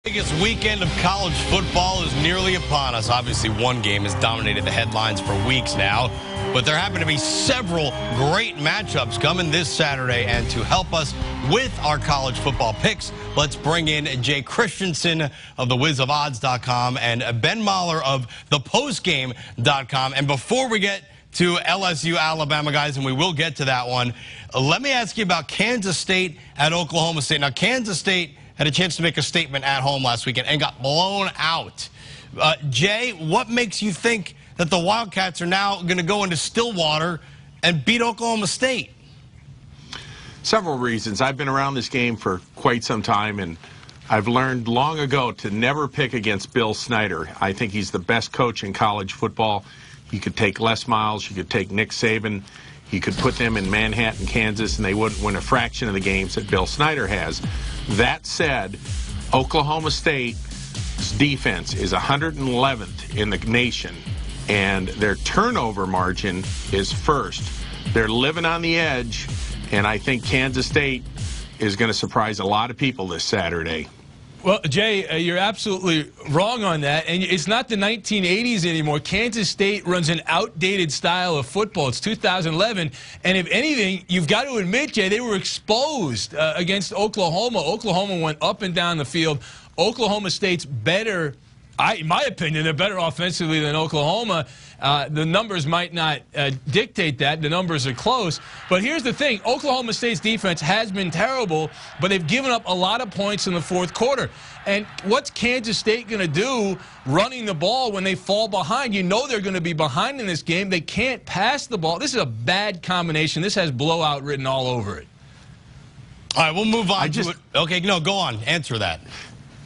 Biggest weekend of college football is nearly upon us. Obviously, one game has dominated the headlines for weeks now, but there happen to be several great matchups coming this Saturday. And to help us with our college football picks, let's bring in Jay Christensen of thewizofodds.com and Ben Mahler of thepostgame.com. And before we get to LSU, Alabama, guys, and we will get to that one, let me ask you about Kansas State at Oklahoma State. Now, Kansas State had a chance to make a statement at home last weekend and got blown out. Jay, what makes you think that the Wildcats are now going to go into Stillwater and beat Oklahoma State? Several reasons. I've been around this game for quite some time, and I've learned long ago to never pick against Bill Snyder. I think he's the best coach in college football. You could take Les Miles, you could take Nick Saban, you could put them in Manhattan, Kansas, and they wouldn't win a fraction of the games that Bill Snyder has. That said, Oklahoma State's defense is 111th in the nation, and their turnover margin is first. They're living on the edge, and I think Kansas State is going to surprise a lot of people this Saturday. Well, Jay, you're absolutely wrong on that. And it's not the 1980s anymore. Kansas State runs an outdated style of football. It's 2011. And if anything, you've got to admit, Jay, they were exposed against Oklahoma. Oklahoma went up and down the field. Oklahoma State's better. In my opinion, they're better offensively than Oklahoma. The numbers might not dictate that. The numbers are close. But here's the thing. Oklahoma State's defense has been terrible, but they've given up a lot of points in the fourth quarter. And what's Kansas State going to do running the ball when they fall behind? You know they're going to be behind in this game. They can't pass the ball. This is a bad combination. This has blowout written all over it. All right, we'll move on to it. Okay, no, go on. Answer that.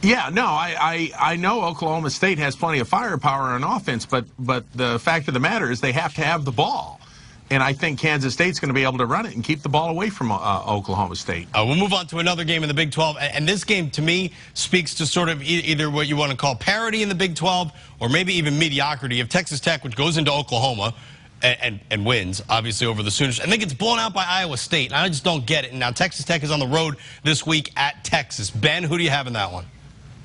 Yeah, no, I know Oklahoma State has plenty of firepower on offense, but the fact of the matter is they have to have the ball. And I think Kansas State's going to be able to run it and keep the ball away from Oklahoma State. We'll move on to another game in the Big 12. And this game, to me, speaks to sort of either what you want to call parity in the Big 12 or maybe even mediocrity of Texas Tech, which goes into Oklahoma and wins, obviously, over the Sooners. I think it's blown out by Iowa State, and I just don't get it. And now Texas Tech is on the road this week at Texas. Ben, who do you have in that one?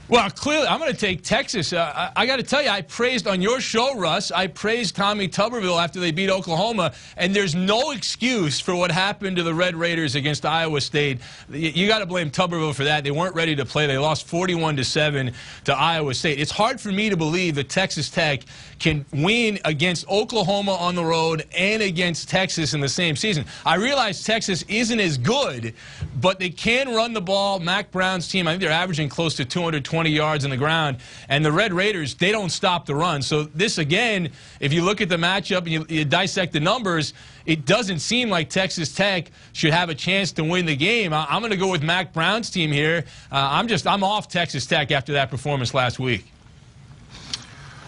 Well, clearly, I'm going to take Texas. I got to tell you, I praised on your show, Russ, I praised Tommy Tuberville after they beat Oklahoma, and there's no excuse for what happened to the Red Raiders against Iowa State. You got to blame Tuberville for that. They weren't ready to play. They lost 41-7 to Iowa State. It's hard for me to believe that Texas Tech can win against Oklahoma on the road and against Texas in the same season. I realize Texas isn't as good, but they can run the ball. Mac Brown's team, I think they're averaging close to 220 yards on the ground. And the Red Raiders, they don't stop the run. So this, again, if you look at the matchup and you dissect the numbers, it doesn't seem like Texas Tech should have a chance to win the game. I'm going to go with Mac Brown's team here. I'm off Texas Tech after that performance last week.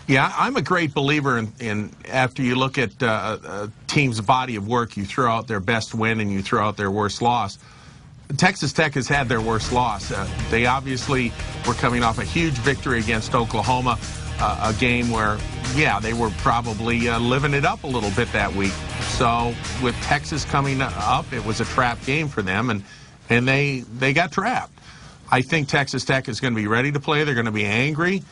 Yeah, I'm a great believer in after you look at a team's body of work, you throw out their best win and you throw out their worst loss. Texas Tech has had their worst loss. They obviously were coming off a huge victory against Oklahoma, a game where, yeah, they were probably living it up a little bit that week. So with Texas coming up, it was a trap game for them, and they got trapped. I think Texas Tech is going to be ready to play. They're going to be angry.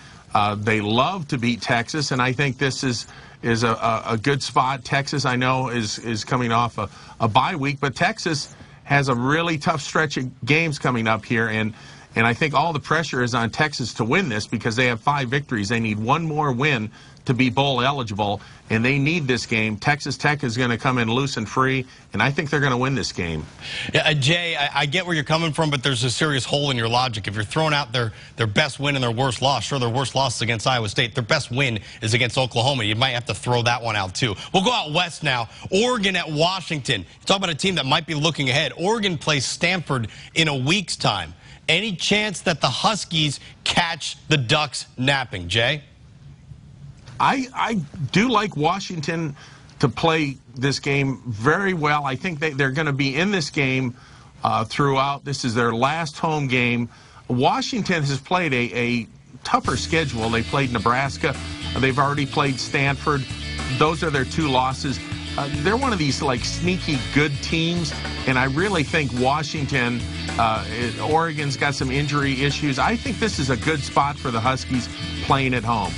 They love to beat Texas, and I think this is a good spot. Texas, I know, is coming off a bye week, but Texas has a really tough stretch of games coming up here, and I think all the pressure is on Texas to win this because they have 5 victories. They need one more win to be bowl eligible, and they need this game. Texas Tech is going to come in loose and free, and I think they're going to win this game. Yeah, Jay, I get where you're coming from, but there's a serious hole in your logic. If you're throwing out their best win and their worst loss, sure, their worst loss is against Iowa State. Their best win is against Oklahoma. You might have to throw that one out, too. We'll go out west now. Oregon at Washington. Talk about a team that might be looking ahead. Oregon plays Stanford in a week's time. Any chance that the Huskies catch the Ducks napping, Jay? I do like Washington to play this game very well. I think they're going to be in this game throughout. This is their last home game. Washington has played a tougher schedule. They played Nebraska. They've already played Stanford. Those are their 2 losses. they're one of these like sneaky good teams, and I really think Washington, Oregon's got some injury issues. I think this is a good spot for the Huskies playing at home.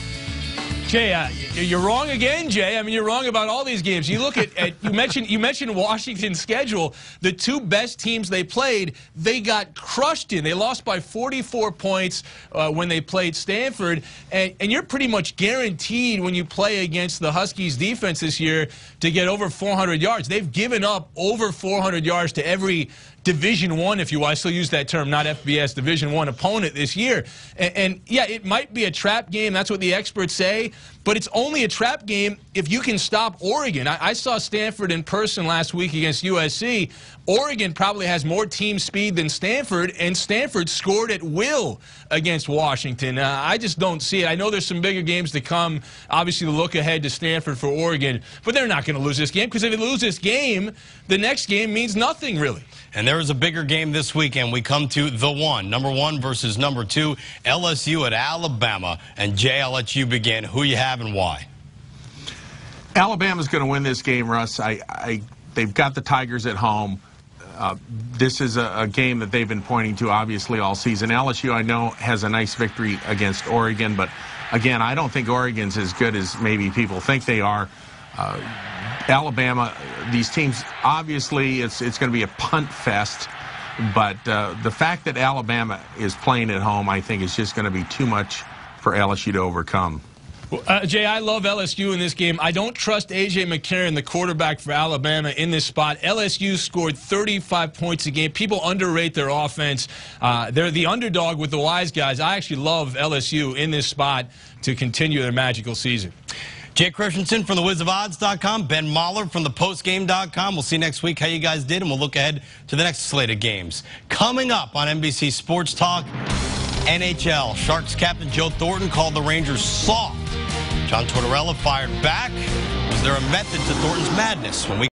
Jay, you're wrong again, Jay. I mean, you're wrong about all these games. You look at you mentioned Washington's schedule. The two best teams they played, they got crushed in. They lost by 44 points when they played Stanford, and you're pretty much guaranteed when you play against the Huskies defense this year to get over 400 yards. They've given up over 400 yards to every Division I, if you will. I still use that term, not FBS, Division I opponent this year. And yeah, it might be a trap game. That's what the experts say. But it's only a trap game if you can stop Oregon. I saw Stanford in person last week against USC. Oregon probably has more team speed than Stanford, and Stanford scored at will against Washington. I just don't see it. I know there's some bigger games to come. Obviously, the look ahead to Stanford for Oregon. But they're not going to lose this game, because if they lose this game, the next game means nothing, really. And there is a bigger game this weekend. We come to the one, number 1 versus number 2, LSU at Alabama. And Jay, I'll let you begin. Who you have and why? Alabama's going to win this game, Russ. They've got the Tigers at home. This is a game that they've been pointing to, obviously, all season. LSU, I know, has a nice victory against Oregon, but again, I don't think Oregon's as good as maybe people think they are. Alabama, these teams, obviously, it's going to be a punt fest, but the fact that Alabama is playing at home, I think, is just going to be too much for LSU to overcome. Jay, I love LSU in this game. I don't trust A.J. McCarron, the quarterback for Alabama, in this spot. LSU scored 35 points a game. People underrate their offense. They're the underdog with the wise guys. I actually love LSU in this spot to continue their magical season. Jay Christensen from thewizofodds.com, Ben Mahler from thepostgame.com. We'll see next week how you guys did, and we'll look ahead to the next slate of games. Coming up on NBC Sports Talk, NHL. Sharks captain Joe Thornton called the Rangers soft. John Tortorella fired back. Was there a method to Thornton's madness? When we